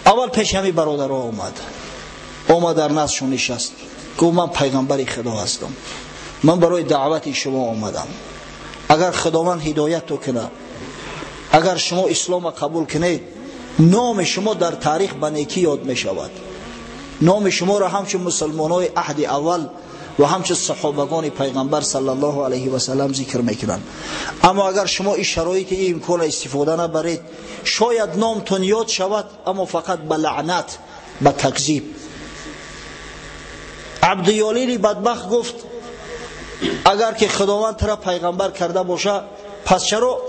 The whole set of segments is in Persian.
اول پیش همی برادرها آمد در نزدشون نشست، گفت من پیغمبر خدا هستم، من برای دعوت شما آمدم، اگر خداوند هدایت تو کنه، اگر شما اسلام قبول کنید، نام شما در تاریخ به نیکی یاد می شود، نام شما را همچون مسلمانای عهد اول و همچون صحابگان پیغمبر صلی الله علیه و سلم ذکر میکنند. اما اگر شما این شرایط این امکان استفاده نبرید، شاید نامتون یاد شود اما فقط به لعنت، به تکذیب. عبدیالیل بدبخت گفت اگر که خداوند ترا پیغمبر کرده باشه، پس چرا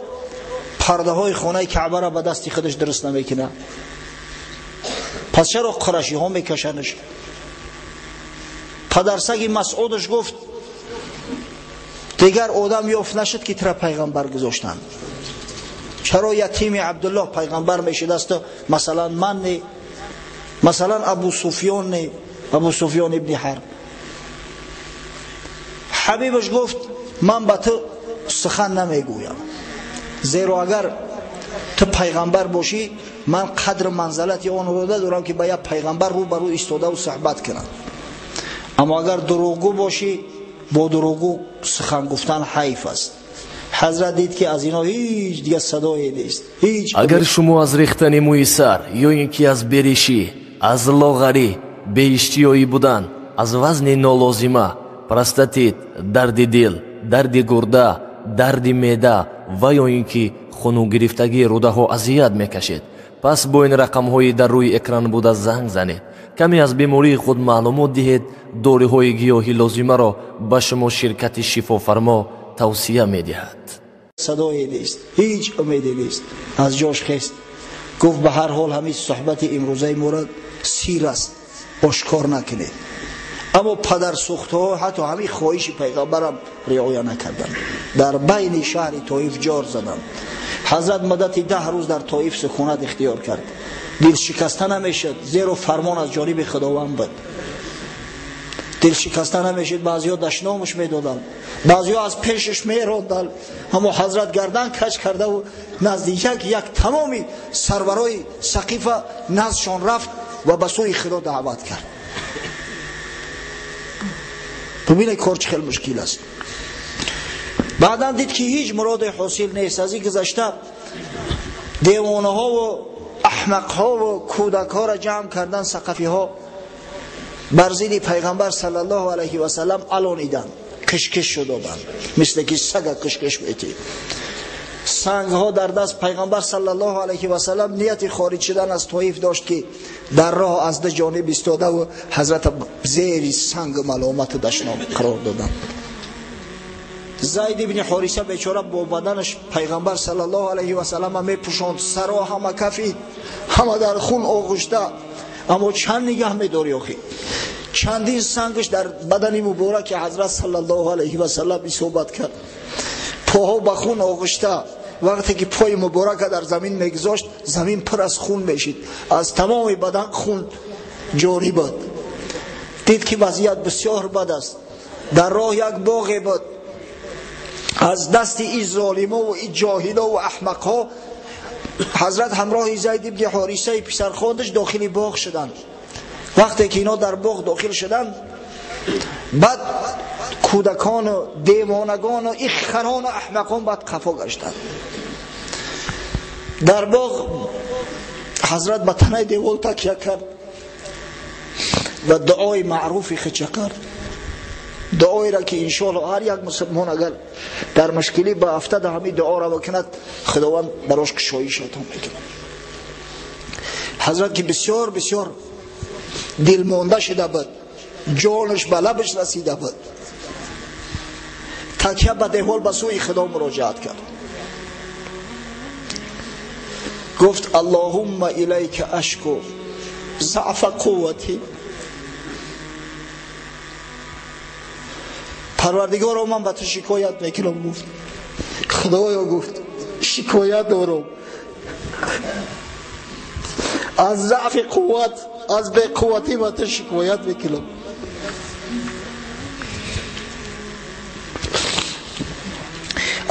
پرده های خانه کعبه را به دست خودش درست نمیکنه؟ پس چرا قرشی ها میکشنش؟ پدرسگ مسعودش گفت دیگر آدم یافت نشد که ترا پیغمبر گذاشتن. چرا یتیم عبدالله پیغمبر میشد است؟ مثلا من نه، مثلا ابو سفیان نه، ابو سفیان ابن حرب. حبیبش گفت من به تو سخن نمیگویم، زیرا اگر تو پیغمبر باشی من قدر منزلت آن رو ندارم که با یک پیغمبر رو برو ایستاده و صحبت کنم. اما اگر دروغگو باشی، با دروغگو سخن گفتن حیف است. حضرت دید که از اینا هیچ دیگه صدایی نیست. اگر شما از ریختن موی سر یا اینکه از بریشی، از لاغری، بی‌اشتیایی بودن، از وزن نالازمه، پرستاتیت، درد دل، درد گرده، درد معده و یا اینکه خونو گرفتگی روده ها اذیت میکشید، پس با این رقم های در روی اکران بوده زنگ زنید، کمی از بیماری خود معلومات دهید، دوره های گیاهی لازمه را به شما شرکت شفافرما توصیه میدهد. صدایی نیست، هیچ امیدی نیست. از جاش خست، گفت به هر حال همین صحبت امروزه مورد سیر است، آشکار نکنید. اما پدر سوخته ها حتی همین خواهش پیغمبرم رعایت نکردند، در بین شهر طائف جار زدند. حضرت مدت 10 روز در طائف سکونت اختیار کرد، دل شکسته نمیشد، زیرا فرمان از جانب خداوند بود. دل شکسته نمیشد، بعضیا دشنامش میدادند، بعضیا از پیشش میراندند، اما حضرت گردن کج کرده و نزدیک یک تمامی سرورای سقیفه نزدشان رفت و به سوی خدا دعوت کرد. ببینید کار چه خیلی مشکل است. بعدا دید که هیچ مراد حاصل نیست. از این گذشته دیوانه ها و احمق ها و کودک ها را جمع کردن، ثقفی ها بر ضد پیغمبر صلی الله علیه و سلم الانیدن، کشکش شدن، مثل که سگ کشکش میتی. سنگ ها در دست پیغمبر صلی الله علیه و سلم نیت خارج شدن از طائف داشت که در راه از ده جانب ایستاده و حضرت زیر سنگ ملامت دشنام قرار دادن. زید ابن حارثه بیچاره با بدنش پیغمبر صلی الله علیه و سلم میپوشاند، سرا همه کفی، همه در خون آغشته، اما چند نگه میداری آخی؟ چندین سنگش در بدن مبارک حضرت صلی الله علیه و سلم اصابت کرد، پاها به خون آغشته. وقتی که پای مبارک در زمین میگذاشت، زمین پر از خون میشید، از تمام بدن خون جاری بود. دید که وضعیت بسیار بد است. در راه یک باغی بود، از دست این ظالما و این جاهلا و احمقها حضرت همراه زید ابن حارثه پسرخواندش داخل باغ شدند. وقتی که اینا در باغ داخل شدند، بعد کودکان و دیوانگان و اخران و احمقان بعد خفا گشتند. در باغ حضرت به تنه دیوال تکیه کرد و دعای معروفی خچه کرد، دعایی را که انشاءالله هر یک مسلمان اگر در مشکلی به افتاد همین دعا را بکند، خداوند براش کشایی شیطان میکنه. حضرت که بسیار بسیار دل مانده شده بود، جانش به لبش رسیده بود، تکیه به دیوال به سوی خدا مراجعت کرد، گفت اللهم الیک اشکو ضعف قوتی. پروردگارا من به تو شکایت میکنم. گفت خدایا، گفت شکایت دارم از ضعف قوت، از بی قوتی به تو شکایت میکنم.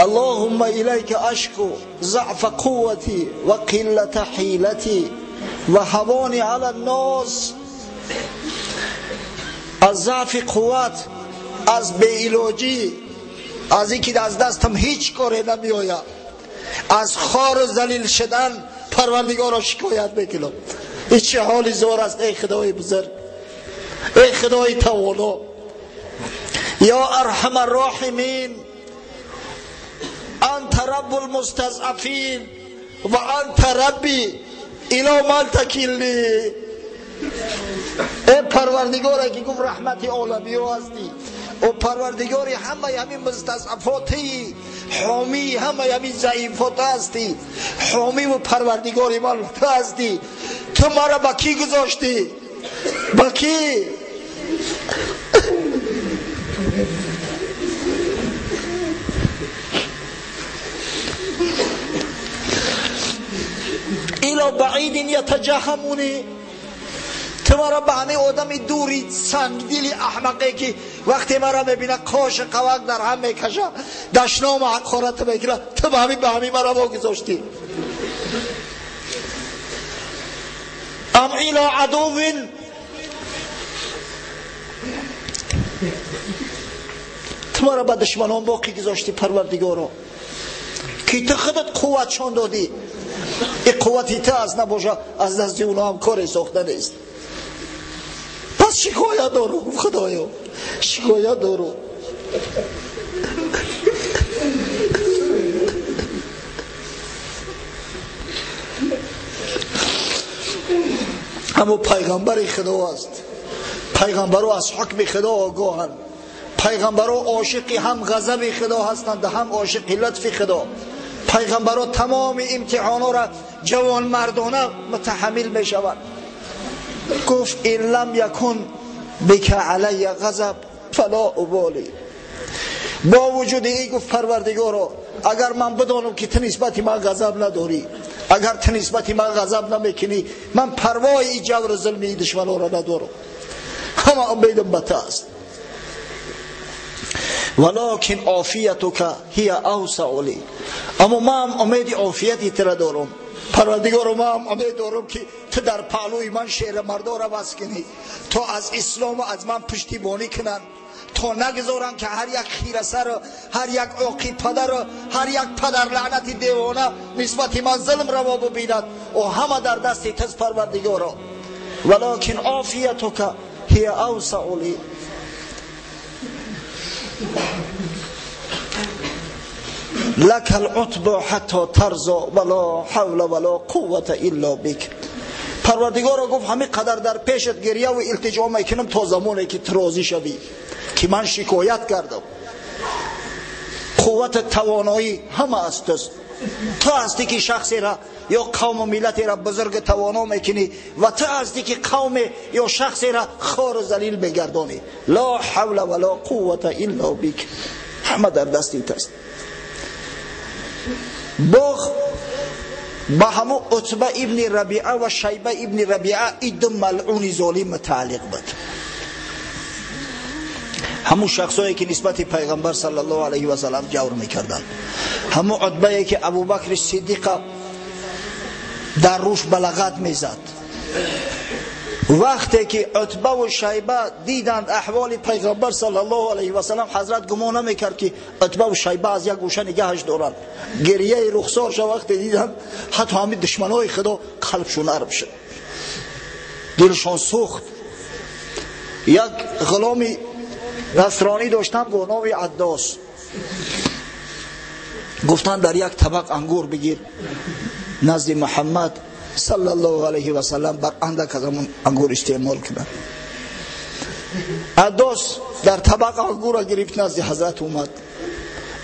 اللهم الیک اشکو ضعف قوتی و قلت حیلتی و هوانی علی الناس. از ضعف قوت، از بی‌علاجی، از اینکه از دستم هیچ کاری نمی آید، از خار و ذلیل شدن پروردگار را شکایت میکنم. این چه حالی زور است ای خدای بزرگ، ای خدای توانا، یا ارحم الراحمین، انت رب المستضعفین و انت ربی الی من تکلنی. ای پروردگاری که گفت رحمت عالمی هستی، و پروردگاری همه همین مستضعفاتی، حامی همه همین ضعیفات هستی، حامی و پروردگاری من تو هستی. تو مرا با کی گذاشتی؟ با کی؟ ایلا بعید یتجهمونی. تو مرا به همه آدم دوری سنگدیلی احمقه که وقتی مرا میبینه کاش قوق در هم میکشه، دشنام حقارت میکنه، تو به همین مرا واگذاشتی. ام ایلا عدوین، تو مرا به دشمنان باقی گذاشتی پروردگارا که تو خودت قوت شان دادی. این قوتی تو از نباشه از دست اونا هم کاری ساخته نیست. پس شکایت دارو خدایا، شکایت دارو. اما پیغمبر خدا است، پیغمبرها از حکم خدا آگاهند، پیغمبرها عاشق هم غضب خدا هستند هم عاشق لطف خدا. پیغمبرها تمام امتحانا را جوان مردانه متحمل می شوند. گفت این لم یکن بک علی غضب فلا ابالی. با وجود این گفت پروردگارا اگر من بدانم که تو نسبتی من غضب نداری، اگر تو نسبتی من غضب نمیکنی، من پروای این جور ظلمی دشمنان را ندارم، همه امیدم به تو است. ولکن عافیتک هی اوسع لی. اما من امید عافیتی تو را دارم پروردگار. من امید دارم که تو در پهلوی من شیر مردا را بس کنی، تو از اسلام و از من پشتیبانی کنن، تا نگذارن که هر یک خیره سر، هر یک عاقی پدر، هر یک پدر لعنتی دیوانه نسبت من ظلم روا ببیند و همه در دست تز پروردگارا. ولکن عافیتک هی اوسع لی. لک العتب حتی ترضى ولا حول ولا قوة الا بک. پروردگار گفت همین قدر در پیشت گریه و التجا میکنم تا زمانی که تو راضی شوی که من شکایت کردم. قوت توانایی همه است. تو هستی که شخصی را یا قوم و ملتی را بزرگ توانا میکنی و تو هستی که قوم یا شخصی را خار و ذلیل بگردانی. لا حول ولا قوة الا بک. همه در دستی است. با همون عتبه ابن ربیعه و شیبه ابن ربیعه این دو ملعون ظالم متعلق بود. همون شخصایی که نسبت پیغمبر صلی الله علیه و سلم جور میکردند، همون عتبه که ابوبکر صدیق در روش بلغت میزد. وقتی که عتبه و شیبه دیدند احوال پیغمبر صلی الله علیه و سلم، حضرت گمان نمیکرد که عتبه و شیبه از یک گوشه نگهش دارند. گریه رخسارش وقتی دیدند حتی همین دشمنای خدا قلبشون نرم شد، دلشان سوخت. یک غلامی نصرانی داشتن با نام عداس، گفتن در یک طبق انگور بگیر نزد محمد صلی الله علیه و سلم بر اندک از همون انگور استعمال کنن. عداس در طبق انگور را گرفت نزد حضرت اومد،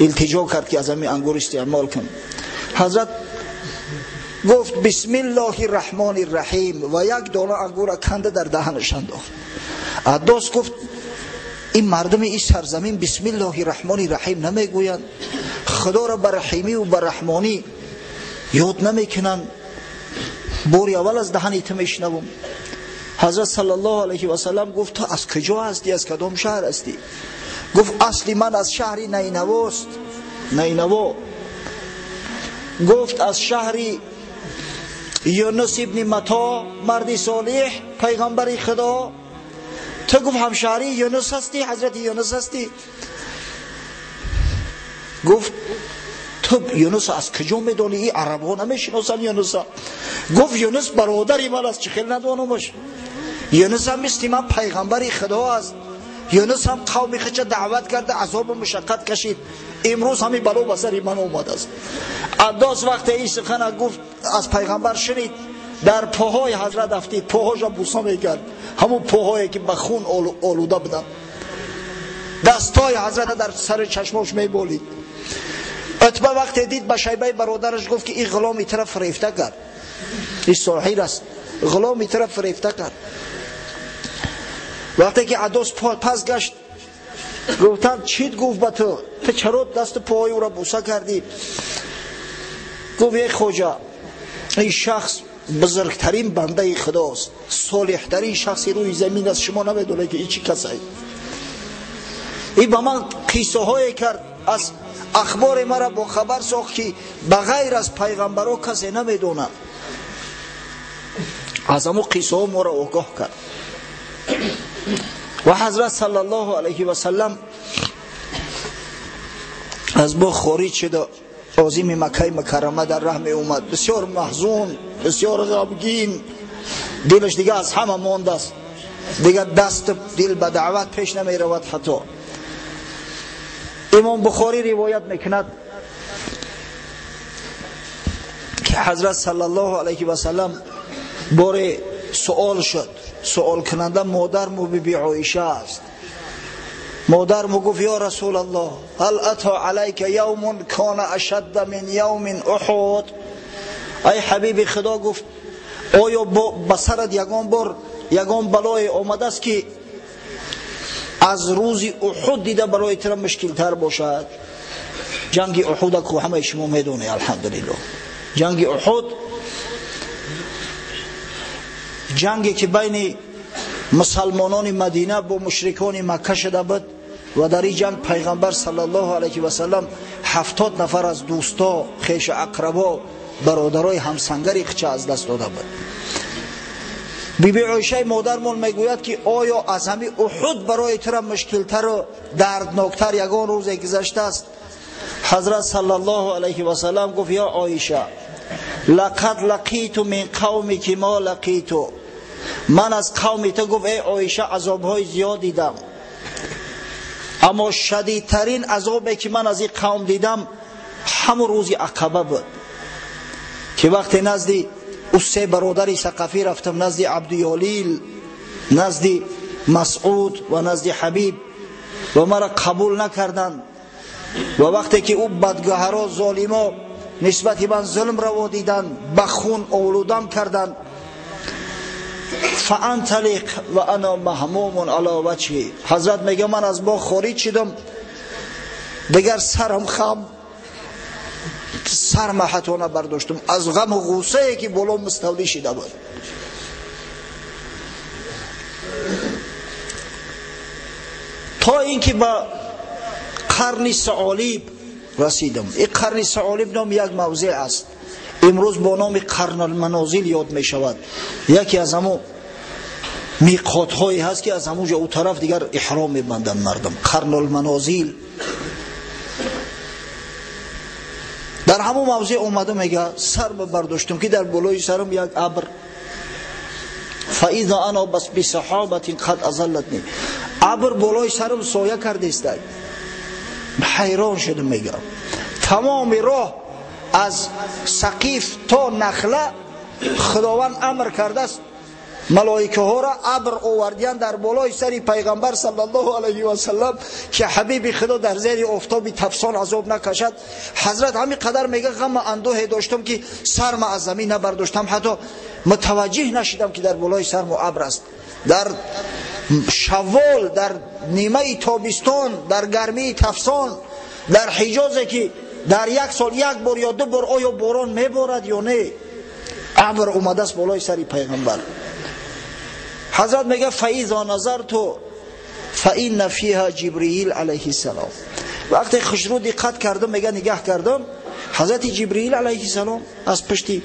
التجا کرد که از همین انگور استعمال کن. حضرت گفت بسم الله الرحمن الرحیم و یک دانه انگور را کنده در دهنش انداخت. عداس گفت این مردم این سرزمین بسم الله الرحمن الرحیم نمیگویند، خدا را برحیمی و بررحمانی یاد نمیکنن، باری اول از دهن تو میشنوم. حضرت صلی الله علیه و سلم گفت تو از کجا هستی، از کدام شهر هستی؟ گفت اصلی من از شهر نینواست نینوا گفت از شهری یونس ابن متا مرد صالح پیغمبر خدا، تو گفت همشهری یونس هستی، حضرت یونس هستی؟ گفت تو یونس از کجا میدونی؟ این عربا نمیشناسن یونس. گفت یونس برادری من است، چه خیلی ندانمش. یونس هم مثل من پیغمبر خدا است. یونس هم قوم خودش دعوت کرده، عذاب و مشقت کشید، امروز همین بلا به سر من اومده است. عباس وقت این سخن گفت از پیغمبر شنید، در پاهای حضرت افتید، پاهاش را بوسه میکرد، همون پاهایی که به خون آلوده بودن. دستای حضرت در سر چشماش میبالید. عتبه وقت دید به شیبه برادرش گفت که این غلام این طرف فریفته کرد، این ساحر است، غلام این طرف فریفته کرد. وقتی که عباس پس گشت گفتن چیت گفت به تو چرا دست پاهای او را بوسه کردی؟ گفت ای خواجه، این شخص بزرگترین بنده خداست، صالحترین شخصی روی زمین است، شما نمیدونه که این چی کسی. این با من قصه های کرد، از اخبار مرا با خبر ساخت که بغیر از پیغمبرها کسی نمیدونه. از همون قصه ها ما را آگاه کرد. و حضرت صلی الله علیه و سلم از با خارج شد، عظیم مکه مکرمه در راه می اومد، بسیار محزون، بسیار غمگین، دلش دیگه از همه مانده است، دیگه دست دل به دعوت پیش نمی رود. حتی امام بخاری روایت میکند که حضرت صلی الله علیه و سلم بار سوال شد، سوال کننده مادر مو بی عایشه است. مادر مو گفت یا رسول الله هل اتا علیک یوم کان اشد من یوم احد؟ ای حبیب خدا، گفت آیا با سرت یگان بلای آمده است که از روز احد دیده برای تر مشکل تر باشد؟ جنگ احد کو همه شما میدونه الحمدلله. جنگ احد جنگی که بین مسلمانان مدینه با مشرکان مکه شده بود و در این جنگ پیغمبر صلی الله علیه و سلم 70 نفر از دوستا، خویش اقربا، برادرای همسنگری خچه از دست داده بود. بیبی عایشه مادرمون میگوید که آیا از همین احد برای تو مشکلتر و دردناکتر یگان روزی گذشته است؟ حضرت صلی الله علیه و سلم گفت یا عایشه لقد لقیت من قومک ما لقیت، من از قوم تو، گفت ای عایشه، عذابهای زیاد دیدم، اما شدیدترین عذابی که من از این قوم دیدم همون روز عقبه بود که وقتی نزدی او سه برادری ثقفی رفتم، نزدی عبدیالیل، نزدی مسعود و نزدی حبیب، و مرا قبول نکردند. و وقتی که او بدگهرا ظالما نسبت من ظلم روا دیدن، بخون اولودم کردن، فانطلق و انا مهموم علی وجهی. حضرت میگه من از با خارج شدم، دیگر سرم خم، سر محتونه برداشتم از غم و غصه که بالا مستولی شده بود. تا اینکه با قرن ثعالب رسیدم. این قرن ثعالب نام یک موضع است، امروز با نام قرن المنازل یاد می شود. یکی از همون میقات هایی هست که از همونجا او طرف دیگر احرام می بندن مردم. قرن المنازل در همون موضع اومده، میگه سر برداشتم که در بالای سرم یک ابر، فاذا انا بس بسحابه قد اظلتنی، ابر بالای سرم سایه کرده است. حیران شدم، میگه تمام راه از سقیف تا نخله خداوند امر کرده است ملائکه ها را ابر آوردیان در بالای سری پیغمبر صلی الله علیه و سلم که حبیب خدا در زیر آفتاب تفسان عذاب نکشد. حضرت همین قدر میگه غم اندوه داشتم که سرم از زمین نبرداشتم، حتی متوجه نشدم که در بالای سرم ابر است. در شوال، در نیمه تابستان، در گرمی تفسان، در حجاز که در یک سال یک بار یا دو بار آیا باران میبارد یا نه، ابر اومده است بالای سری پیغمبر. حضرت میگه فاذا نظرت فإن فيها جبرئیل علیه السلام، وقتی خسرو دقت کردم، میگه نگاه کردم حضرت جبرئیل علیه السلام از پشتی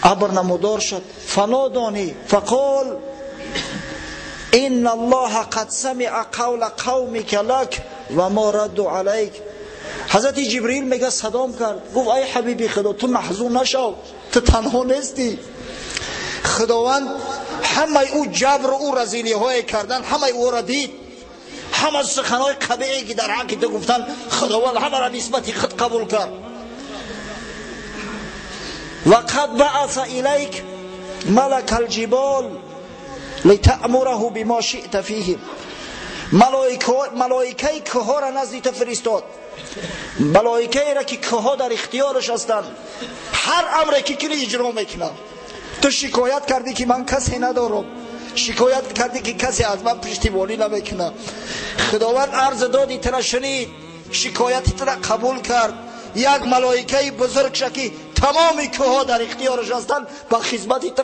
ابر نمودار شد. فنادانی فقال ان الله قد سمع قول قومك لك و ما ردوا عليك. حضرت جبرئیل میگه صدام کرد، گفت ای حبیبی خدا تو محزون نشو، تو تنها نیستی. خداوند همه او جبر و او رذیلی های کردن همه او را دید، همه سخنهای قبیحی که در حق تو گفتن خداوند همه را نسبت خود قبول کرد. و قد بعث الیک ملک الجبال لتأمره بما شئت فیهم. ملائکه که ها را نزد تو فرستاد، ملائکه را که ها در اختیارش هستند، هر امری که کنی اجرا میکنن. تو شکایت کردی که من کسی ندارم، شکایت کردی که کسی از من پشتیبانی نمیکنه، خداوند عرض دادی ترا شنید، شکایت ترا قبول کرد. یک ملائکه بزرگ شکی تمامی که ها در اختیارش هستند به خدمت تو